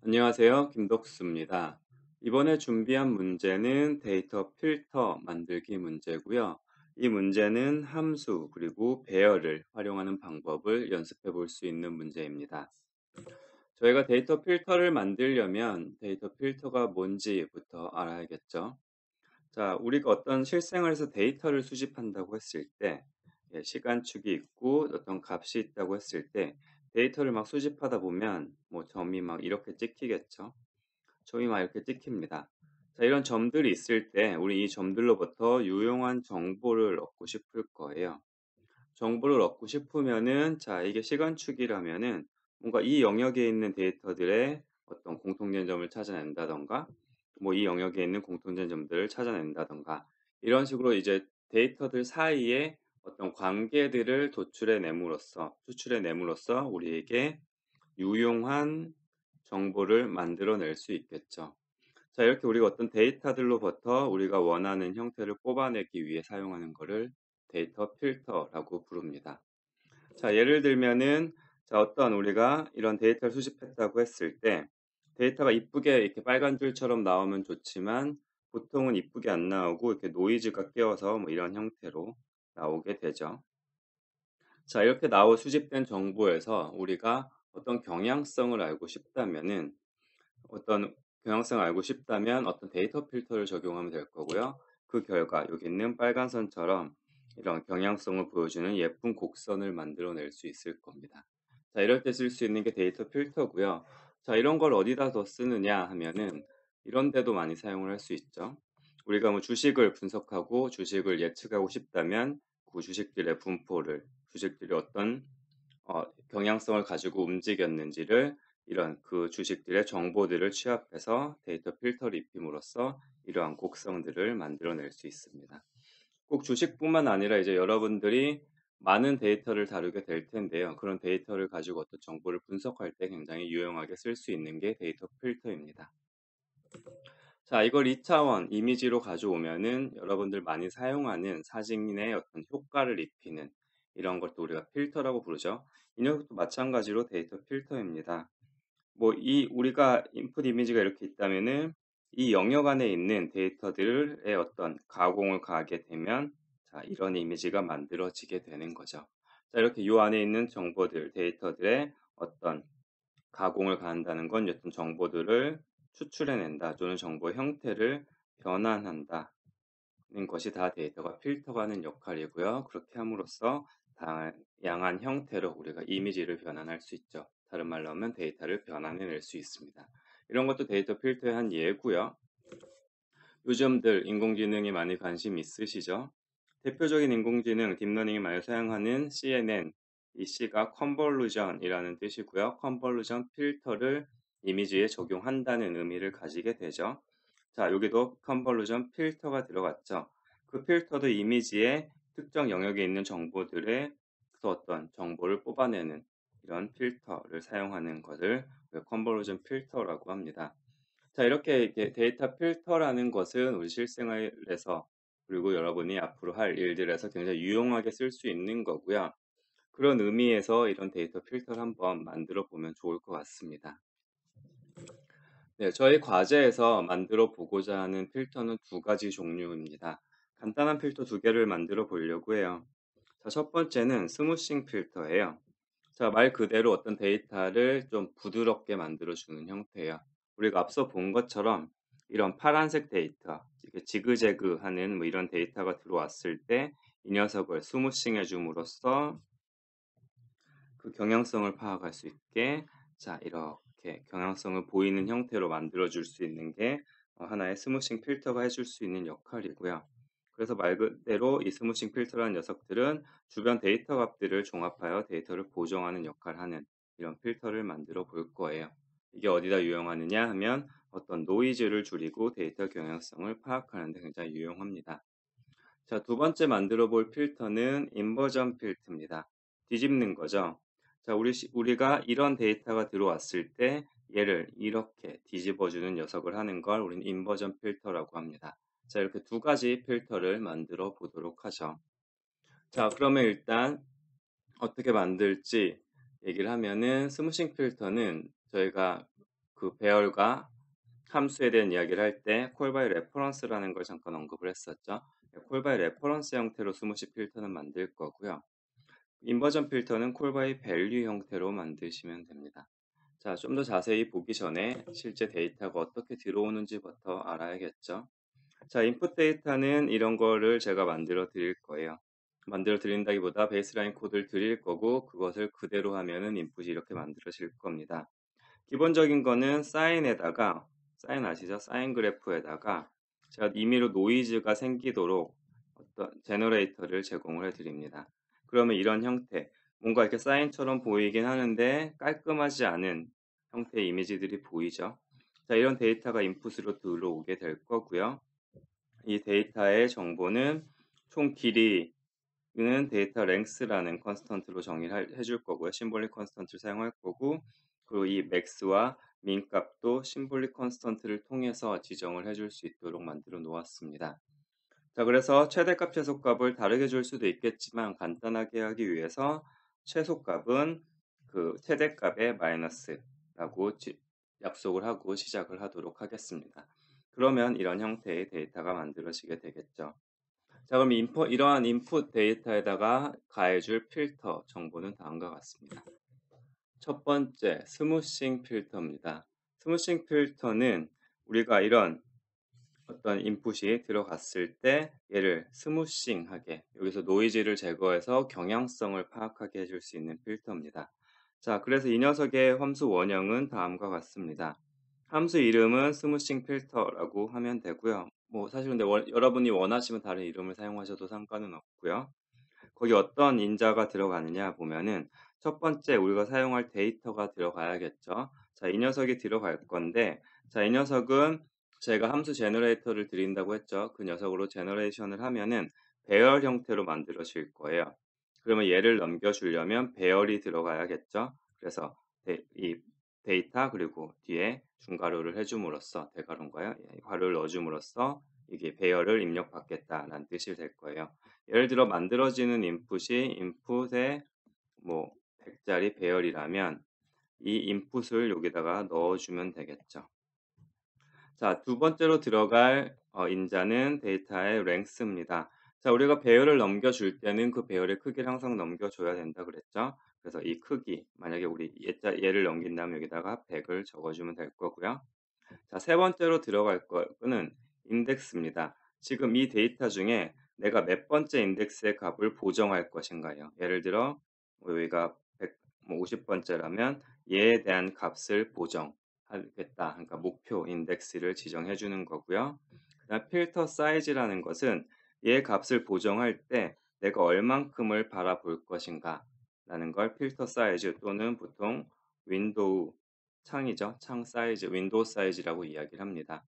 안녕하세요. 김덕수입니다. 이번에 준비한 문제는 데이터 필터 만들기 문제고요. 이 문제는 함수 그리고 배열을 활용하는 방법을 연습해 볼 수 있는 문제입니다. 저희가 데이터 필터를 만들려면 데이터 필터가 뭔지부터 알아야겠죠. 자, 우리가 어떤 실생활에서 데이터를 수집한다고 했을 때, 시간축이 있고 어떤 값이 있다고 했을 때 데이터를 막 수집하다 보면 뭐 점이 막 이렇게 찍히겠죠. 점이 막 이렇게 찍힙니다. 자, 이런 점들이 있을 때 우리 이 점들로부터 유용한 정보를 얻고 싶을 거예요. 정보를 얻고 싶으면은 자, 이게 시간축이라면은 뭔가 이 영역에 있는 데이터들의 어떤 공통된 점을 찾아낸다든가 뭐 이 영역에 있는 공통된 점들을 찾아낸다든가 이런 식으로 이제 데이터들 사이에 어떤 관계들을 추출해 nem으로써 우리에게 유용한 정보를 만들어낼 수 있겠죠. 자, 이렇게 우리가 어떤 데이터들로부터 우리가 원하는 형태를 뽑아내기 위해 사용하는 거를 데이터 필터라고 부릅니다. 자, 예를 들면은 자, 어떤 우리가 이런 데이터를 수집했다고 했을 때 데이터가 이쁘게 이렇게 빨간 줄처럼 나오면 좋지만 보통은 이쁘게 안 나오고 이렇게 노이즈가 끼어서 뭐 이런 형태로 나오게 되죠. 자, 이렇게 수집된 정보에서 우리가 어떤 경향성을 알고 싶다면은 어떤 경향성을 알고 싶다면 어떤 데이터 필터를 적용하면 될 거고요. 그 결과 여기 있는 빨간 선처럼 이런 경향성을 보여주는 예쁜 곡선을 만들어낼 수 있을 겁니다. 자, 이럴 때 쓸 수 있는 게 데이터 필터고요. 자, 이런 걸 어디다 더 쓰느냐 하면은 이런 데도 많이 사용을 할 수 있죠. 우리가 뭐 주식을 분석하고 주식을 예측하고 싶다면 그 주식들의 분포를 주식들이 어떤 경향성을 가지고 움직였는지를 이런 그 주식들의 정보들을 취합해서 데이터 필터를 입힘으로써 이러한 곡선들을 만들어낼 수 있습니다. 꼭 주식뿐만 아니라 이제 여러분들이 많은 데이터를 다루게 될 텐데요. 그런 데이터를 가지고 어떤 정보를 분석할 때 굉장히 유용하게 쓸 수 있는 게 데이터 필터입니다. 자, 이걸 2차원 이미지로 가져오면은 여러분들 많이 사용하는 사진의 어떤 효과를 입히는 이런 것도 우리가 필터라고 부르죠. 이 녀석도 마찬가지로 데이터 필터입니다. 뭐 이 우리가 인풋 이미지가 이렇게 있다면은 이 영역 안에 있는 데이터들의 어떤 가공을 가하게 되면 자, 이런 이미지가 만들어지게 되는 거죠. 자, 이렇게 요 안에 있는 정보들, 데이터들의 어떤 가공을 가한다는 건 어떤 정보들을 추출해낸다 또는 정보의 형태를 변환한다는 것이 다 데이터가 필터가 하는 역할이고요. 그렇게 함으로써 다양한 형태로 우리가 이미지를 변환할 수 있죠. 다른 말로 하면 데이터를 변환해낼 수 있습니다. 이런 것도 데이터 필터의 한 예고요. 요즘들 인공지능에 많이 관심 있으시죠? 대표적인 인공지능 딥러닝이 많이 사용하는 CNN, 이 C가 컨볼루전이라는 뜻이고요. 컨볼루전 필터를 이미지에 적용한다는 의미를 가지게 되죠. 자, 여기도 컨볼루전 필터가 들어갔죠. 그 필터도 이미지의 특정 영역에 있는 정보들의 그 어떤 정보를 뽑아내는 이런 필터를 사용하는 것을 컨볼루전 필터라고 합니다. 자, 이렇게 데이터 필터라는 것은 우리 실생활에서 그리고 여러분이 앞으로 할 일들에서 굉장히 유용하게 쓸 수 있는 거고요. 그런 의미에서 이런 데이터 필터를 한번 만들어 보면 좋을 것 같습니다. 네, 저희 과제에서 만들어 보고자 하는 필터는 두 가지 종류입니다. 간단한 필터 두 개를 만들어 보려고 해요. 자, 첫 번째는 스무싱 필터예요. 자, 말 그대로 어떤 데이터를 좀 부드럽게 만들어주는 형태예요. 우리가 앞서 본 것처럼 이런 파란색 데이터, 이게 지그재그하는 뭐 이런 데이터가 들어왔을 때 이 녀석을 스무싱 해줌으로써 그 경향성을 파악할 수 있게 자, 이렇게 경향성을 보이는 형태로 만들어줄 수 있는 게 하나의 스무싱 필터가 해줄 수 있는 역할이고요. 그래서 말 그대로 이 스무싱 필터라는 녀석들은 주변 데이터 값들을 종합하여 데이터를 보정하는 역할을 하는 이런 필터를 만들어 볼 거예요. 이게 어디다 유용하느냐 하면 어떤 노이즈를 줄이고 데이터 경향성을 파악하는 데 굉장히 유용합니다. 자, 두 번째 만들어 볼 필터는 인버전 필터입니다. 뒤집는 거죠. 자, 우리가 이런 데이터가 들어왔을 때 얘를 이렇게 뒤집어 주는 녀석을 하는 걸 우리는 인버전 필터라고 합니다. 자, 이렇게 두 가지 필터를 만들어 보도록 하죠. 자, 그러면 일단 어떻게 만들지 얘기를 하면은 스무싱 필터는 저희가 그 배열과 함수에 대한 이야기를 할 때 콜 바이 레퍼런스라는 걸 잠깐 언급을 했었죠. 콜 바이 레퍼런스 형태로 스무시 필터는 만들 거고요. 인버전 필터는 콜 바이 밸류 형태로 만드시면 됩니다. 자, 좀 더 자세히 보기 전에 실제 데이터가 어떻게 들어오는지부터 알아야겠죠. 자, 인풋 데이터는 이런 거를 제가 만들어 드릴 거예요. 만들어 드린다기보다 베이스라인 코드를 드릴 거고 그것을 그대로 하면은 인풋이 이렇게 만들어질 겁니다. 기본적인 거는 사인에다가 사인 아시죠? 사인 그래프에다가 제가 임의로 노이즈가 생기도록 어떤 제너레이터를 제공을 해 드립니다. 그러면 이런 형태, 뭔가 이렇게 사인처럼 보이긴 하는데 깔끔하지 않은 형태의 이미지들이 보이죠. 자, 이런 데이터가 인풋으로 들어오게 될 거고요. 이 데이터의 정보는 총 길이는 데이터 랭스라는 컨스턴트로 정의를 해줄 거고요. 심볼릭 컨스턴트를 사용할 거고, 그리고 이 맥스와 민 값도 심볼릭 컨스턴트를 통해서 지정을 해줄 수 있도록 만들어 놓았습니다. 자, 그래서 최대값, 최소값을 다르게 줄 수도 있겠지만 간단하게 하기 위해서 최소값은 그 최대값의 마이너스라고 약속을 하고 시작을 하도록 하겠습니다. 그러면 이런 형태의 데이터가 만들어지게 되겠죠. 자, 그럼 이러한 인풋 데이터에다가 가해줄 필터 정보는 다음과 같습니다. 첫 번째, 스무싱 필터입니다. 스무싱 필터는 우리가 이런 어떤 인풋이 들어갔을 때 얘를 스무싱하게, 여기서 노이즈를 제거해서 경향성을 파악하게 해줄 수 있는 필터입니다. 자, 그래서 이 녀석의 함수 원형은 다음과 같습니다. 함수 이름은 스무싱 필터라고 하면 되고요. 뭐 사실 근데 여러분이 원하시면 다른 이름을 사용하셔도 상관은 없고요. 거기 어떤 인자가 들어가느냐 보면은 첫 번째 우리가 사용할 데이터가 들어가야겠죠. 자, 이 녀석이 들어갈 건데, 자, 이 녀석은 제가 함수 제너레이터를 드린다고 했죠. 그 녀석으로 제너레이션을 하면은 배열 형태로 만들어질 거예요. 그러면 얘를 넘겨주려면 배열이 들어가야겠죠. 그래서 이 데이터 그리고 뒤에 중괄호를 해줌으로써 대괄호인가요? 예, 괄호를 넣어줌으로써 이게 배열을 입력받겠다라는 뜻이 될 거예요. 예를 들어 만들어지는 인풋이 인풋의 뭐 100짜리 배열이라면 이 인풋을 여기다가 넣어주면 되겠죠. 자, 두 번째로 들어갈 인자는 데이터의 랭스입니다. 자, 우리가 배열을 넘겨줄 때는 그 배열의 크기를 항상 넘겨줘야 된다 그랬죠. 그래서 이 크기, 만약에 우리 얘를 넘긴다면 여기다가 100을 적어주면 될 거고요. 자, 세 번째로 들어갈 거는 인덱스입니다. 지금 이 데이터 중에 내가 몇 번째 인덱스의 값을 보정할 것인가요? 예를 들어 뭐 여기가 50번째라면 얘에 대한 값을 보정하겠다. 그러니까 목표 인덱스를 지정해 주는 거고요. 그다음 필터 사이즈라는 것은 얘 값을 보정할 때 내가 얼만큼을 바라볼 것인가 라는 걸 필터 사이즈 또는 보통 윈도우 창이죠. 창 사이즈, 윈도우 사이즈라고 이야기를 합니다.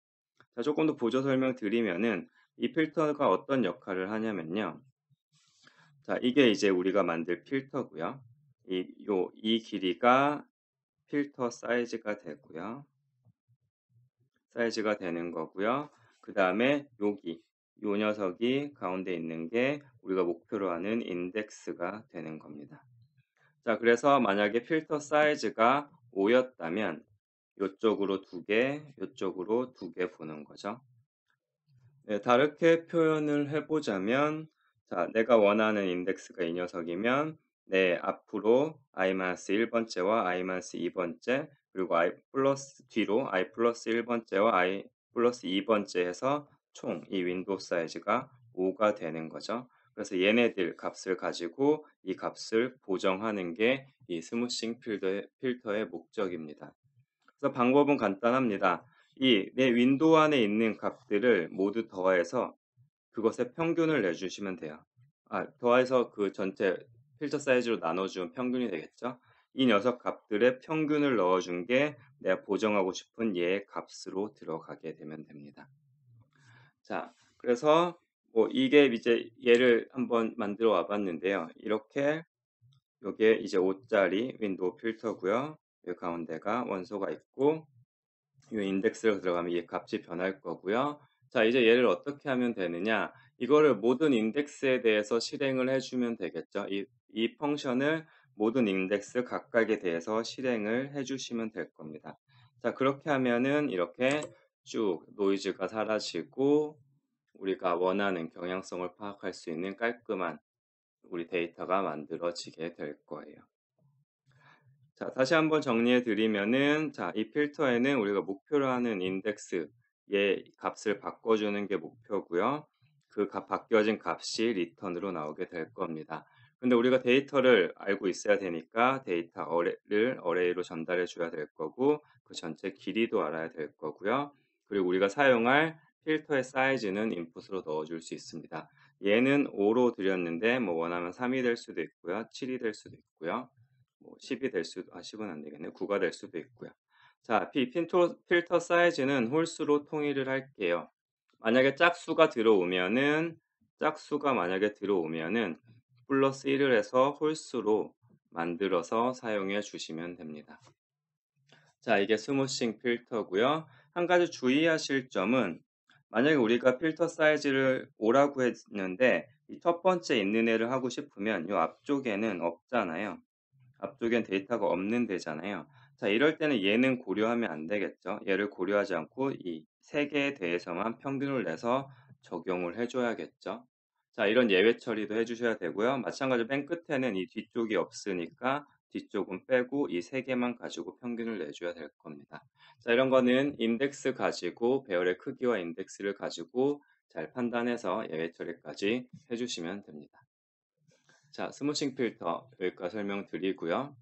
자, 조금 더 보조 설명 드리면은 이 필터가 어떤 역할을 하냐면요. 자, 이게 이제 우리가 만들 필터고요. 이 길이가 필터 사이즈가 되고요. 사이즈가 되는 거고요. 그 다음에 요 녀석이 가운데 있는 게 우리가 목표로 하는 인덱스가 되는 겁니다. 자, 그래서 만약에 필터 사이즈가 5였다면 요쪽으로 2개, 요쪽으로 2개 보는 거죠. 네, 다르게 표현을 해보자면, 자, 내가 원하는 인덱스가 이 녀석이면, 내 앞으로 i-1번째와 i-2번째, 그리고 i 플러스 뒤로 i 플러스 1번째와 i 플러스 2번째 해서 총 이 윈도우 사이즈가 5가 되는 거죠. 그래서 얘네들 값을 가지고 이 값을 보정하는 게 이 스무싱 필터의 목적입니다. 그래서 방법은 간단합니다. 이 내 윈도우 안에 있는 값들을 모두 더해서 그것의 평균을 내주시면 돼요. 더해서 그 전체 필터 사이즈로 나눠주면 평균이 되겠죠. 이 녀석 값들의 평균을 넣어준 게 내가 보정하고 싶은 얘의 값으로 들어가게 되면 됩니다. 자, 그래서 뭐 이게 이제 얘를 한번 만들어 와봤는데요. 이렇게 요게 이제 5짜리 윈도우 필터고요. 이 가운데가 원소가 있고 이 인덱스로 들어가면 이 값이 변할 거고요. 자, 이제 얘를 어떻게 하면 되느냐? 이거를 모든 인덱스에 대해서 실행을 해주면 되겠죠. 이 펑션을 모든 인덱스 각각에 대해서 실행을 해주시면 될 겁니다. 자, 그렇게 하면은 이렇게 쭉 노이즈가 사라지고 우리가 원하는 경향성을 파악할 수 있는 깔끔한 우리 데이터가 만들어지게 될 거예요. 자, 다시 한번 정리해 드리면은 자, 이 필터에는 우리가 목표로 하는 인덱스의 값을 바꿔주는 게 목표고요. 그 바뀌어진 값이 리턴으로 나오게 될 겁니다. 근데 우리가 데이터를 알고 있어야 되니까 데이터 어레이를 어레이로 전달해 줘야 될 거고 그 전체 길이도 알아야 될 거고요. 그리고 우리가 사용할 필터의 사이즈는 인풋으로 넣어줄 수 있습니다. 얘는 5로 드렸는데 뭐 원하면 3이 될 수도 있고요. 7이 될 수도 있고요. 뭐 10이 될 수도 10은 안 되겠네요. 9가 될 수도 있고요. 자, 필터 사이즈는 홀수로 통일을 할게요. 만약에 짝수가 만약에 들어오면은 플러스 1을 해서 홀수로 만들어서 사용해 주시면 됩니다. 자, 이게 스무싱 필터고요. 한 가지 주의하실 점은 만약에 우리가 필터 사이즈를 5라고 했는데 이 첫 번째 있는 애를 하고 싶으면 이 앞쪽에는 없잖아요. 앞쪽엔 데이터가 없는 데잖아요. 자, 이럴 때는 얘는 고려하면 안 되겠죠. 얘를 고려하지 않고 이 세 개에 대해서만 평균을 내서 적용을 해 줘야겠죠. 자, 이런 예외 처리도 해 주셔야 되고요. 마찬가지로 맨 끝에는 이 뒤쪽이 없으니까 뒤쪽은 빼고 이 세 개만 가지고 평균을 내 줘야 될 겁니다. 자, 이런 거는 인덱스 가지고 배열의 크기와 인덱스를 가지고 잘 판단해서 예외 처리까지 해 주시면 됩니다. 자, 스무싱 필터 여기까지 설명드리고요.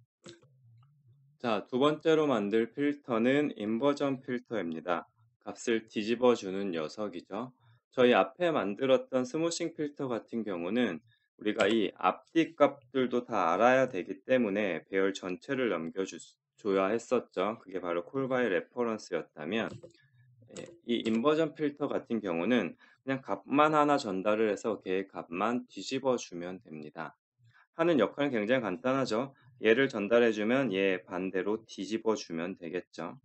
자, 두 번째로 만들 필터는 인버전 필터입니다. 값을 뒤집어 주는 녀석이죠. 저희 앞에 만들었던 스무싱 필터 같은 경우는 우리가 이 앞뒤 값들도 다 알아야 되기 때문에 배열 전체를 넘겨줘야 했었죠. 그게 바로 콜 바이 레퍼런스였다면 이 인버전 필터 같은 경우는 그냥 값만 하나 전달을 해서 걔의 값만 뒤집어 주면 됩니다. 하는 역할은 굉장히 간단하죠. 얘를 전달해 주면 얘 반대로 뒤집어 주면 되겠죠.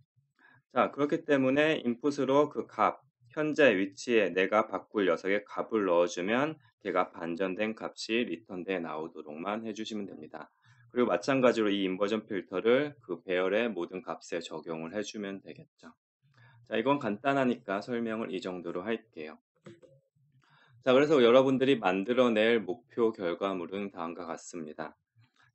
자, 그렇기 때문에 인풋으로 그 값, 현재 위치에 내가 바꿀 녀석의 값을 넣어주면 걔가 반전된 값이 리턴돼 나오도록만 해주시면 됩니다. 그리고 마찬가지로 이 인버전 필터를 그 배열의 모든 값에 적용을 해주면 되겠죠. 자, 이건 간단하니까 설명을 이 정도로 할게요. 자, 그래서 여러분들이 만들어낼 목표 결과물은 다음과 같습니다.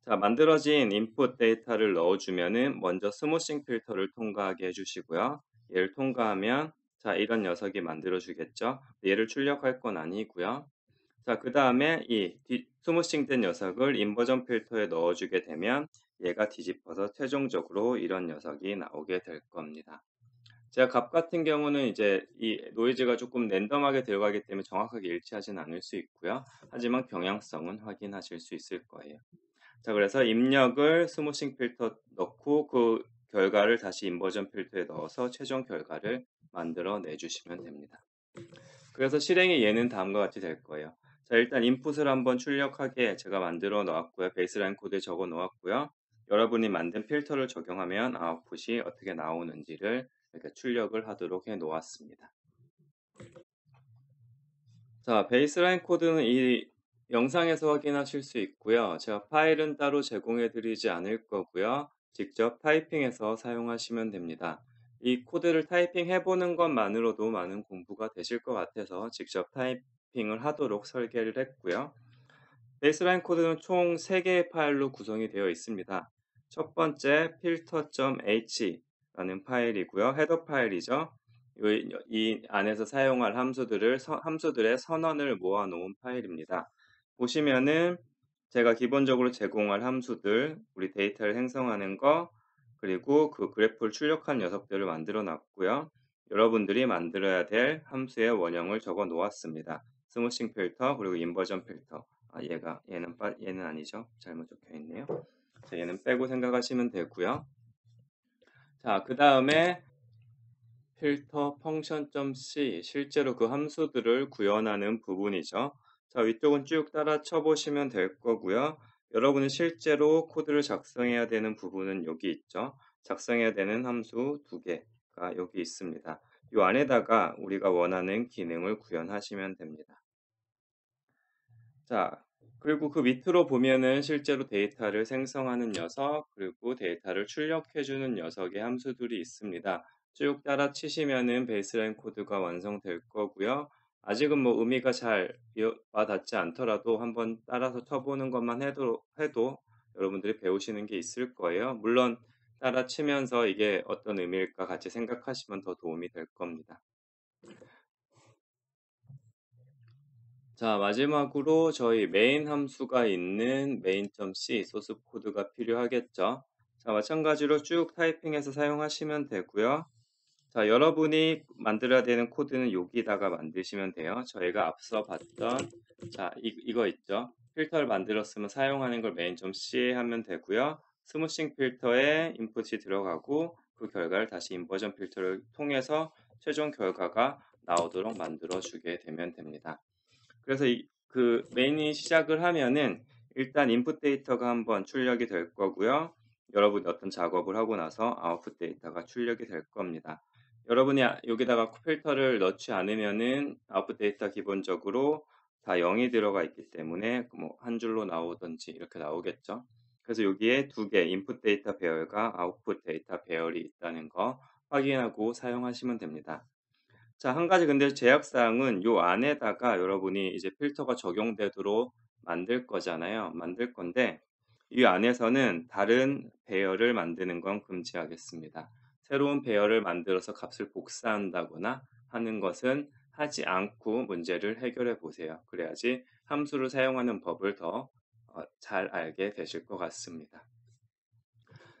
자, 만들어진 인풋 데이터를 넣어주면은 먼저 스무싱 필터를 통과하게 해주시고요. 얘를 통과하면 자, 이런 녀석이 만들어주겠죠. 얘를 출력할 건 아니고요. 자, 그 다음에 스무싱 된 녀석을 인버전 필터에 넣어주게 되면 얘가 뒤집어서 최종적으로 이런 녀석이 나오게 될 겁니다. 제가 값 같은 경우는 이제 이 노이즈가 조금 랜덤하게 들어가기 때문에 정확하게 일치하진 않을 수 있고요. 하지만 경향성은 확인하실 수 있을 거예요. 자, 그래서 입력을 스무싱 필터 넣고 그 결과를 다시 인버전 필터에 넣어서 최종 결과를 만들어 내주시면 됩니다. 그래서 실행의 예는 다음과 같이 될 거예요. 자, 일단 인풋을 한번 출력하게 제가 만들어 놓았고요. 베이스라인 코드에 적어 놓았고요. 여러분이 만든 필터를 적용하면 아웃풋이 어떻게 나오는지를 이렇게 출력을 하도록 해 놓았습니다. 자, 베이스라인 코드는 이 영상에서 확인하실 수 있고요. 제가 파일은 따로 제공해 드리지 않을 거고요. 직접 타이핑해서 사용하시면 됩니다. 이 코드를 타이핑해 보는 것만으로도 많은 공부가 되실 것 같아서 직접 타이핑을 하도록 설계를 했고요. 베이스라인 코드는 총 3개의 파일로 구성이 되어 있습니다. 첫 번째 filter.h라는 파일이고요. 헤더 파일이죠. 이 안에서 사용할 함수들의 선언을 모아 놓은 파일입니다. 보시면은 제가 기본적으로 제공할 함수들, 우리 데이터를 생성하는 거, 그리고 그 그래프를 출력한 녀석들을 만들어 놨고요. 여러분들이 만들어야 될 함수의 원형을 적어 놓았습니다. 스무싱 필터, 그리고 인버전 필터. 얘는 아니죠. 잘못 적혀 있네요. 자, 얘는 빼고 생각하시면 되고요. 자, 그 다음에 필터 펑션.c 실제로 그 함수들을 구현하는 부분이죠. 자, 위쪽은 쭉 따라 쳐보시면 될 거고요. 여러분은 실제로 코드를 작성해야 되는 부분은 여기 있죠. 작성해야 되는 함수 2개가 여기 있습니다. 이 안에다가 우리가 원하는 기능을 구현하시면 됩니다. 자, 그리고 그 밑으로 보면은 실제로 데이터를 생성하는 녀석, 그리고 데이터를 출력해 주는 녀석의 함수들이 있습니다. 쭉 따라 치시면은 베이스라인 코드가 완성될 거고요. 아직은 뭐 의미가 잘 와 닿지 않더라도 한번 따라서 쳐보는 것만 해도 여러분들이 배우시는 게 있을 거예요. 물론 따라 치면서 이게 어떤 의미일까 같이 생각하시면 더 도움이 될 겁니다. 자, 마지막으로 저희 메인 함수가 있는 main.c 소스 코드가 필요하겠죠. 자, 마찬가지로 쭉 타이핑해서 사용하시면 되고요. 자, 여러분이 만들어야 되는 코드는 여기다가 만드시면 돼요. 저희가 앞서 봤던 이거 있죠. 필터를 만들었으면 사용하는 걸 main.c 하면 되고요. 스무싱 필터에 인풋이 들어가고 그 결과를 다시 인버전 필터를 통해서 최종 결과가 나오도록 만들어 주게 되면 됩니다. 그래서 그 메인이 시작을 하면은 일단 인풋 데이터가 한번 출력이 될 거고요. 여러분이 어떤 작업을 하고 나서 아웃풋 데이터가 출력이 될 겁니다. 여러분이 여기다가 필터를 넣지 않으면은 아웃풋 데이터 기본적으로 다 0이 들어가 있기 때문에 뭐 한 줄로 나오든지 이렇게 나오겠죠. 그래서 여기에 두 개 인풋 데이터 배열과 아웃풋 데이터 배열이 있다는 거 확인하고 사용하시면 됩니다. 자, 한 가지 근데 제약 사항은 요 안에다가 여러분이 이제 필터가 적용되도록 만들 거잖아요. 만들 건데 이 안에서는 다른 배열을 만드는 건 금지하겠습니다. 새로운 배열을 만들어서 값을 복사한다거나 하는 것은 하지 않고 문제를 해결해 보세요. 그래야지 함수를 사용하는 법을 더 잘 알게 되실 것 같습니다.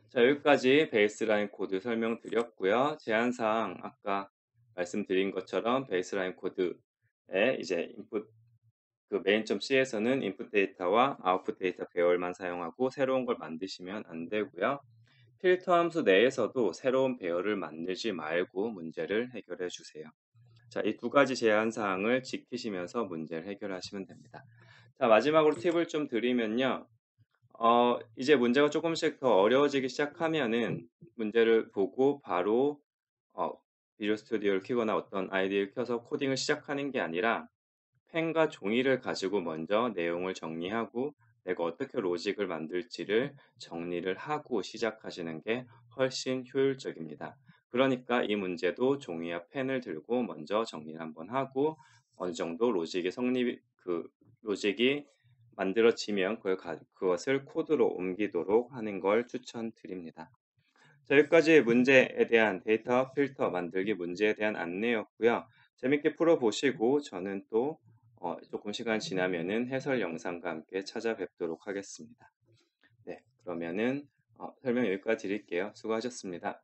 자, 여기까지 베이스라인 코드 설명드렸고요. 제한사항 아까 말씀드린 것처럼 베이스라인 코드에 이제 인풋 그 main.c에서는 인풋 데이터와 아웃풋 데이터 배열만 사용하고 새로운 걸 만드시면 안 되고요. 필터 함수 내에서도 새로운 배열을 만들지 말고 문제를 해결해 주세요. 자, 이 두 가지 제한 사항을 지키시면서 문제를 해결하시면 됩니다. 자, 마지막으로 팁을 좀 드리면요. 이제 문제가 조금씩 더 어려워지기 시작하면은 문제를 보고 바로 어 비주얼 스튜디오를 켜거나 어떤 아이디를 켜서 코딩을 시작하는 게 아니라 펜과 종이를 가지고 먼저 내용을 정리하고 내가 어떻게 로직을 만들지를 정리를 하고 시작하시는 게 훨씬 효율적입니다. 그러니까 이 문제도 종이와 펜을 들고 먼저 정리를 한번 하고 어느 정도 로직이 로직이 만들어지면 그것을 코드로 옮기도록 하는 걸 추천드립니다. 자, 여기까지 문제에 대한 데이터 필터 만들기 문제에 대한 안내였고요. 재밌게 풀어보시고 저는 또 조금 시간 지나면은 해설 영상과 함께 찾아뵙도록 하겠습니다. 네, 그러면은 설명 여기까지 드릴게요. 수고하셨습니다.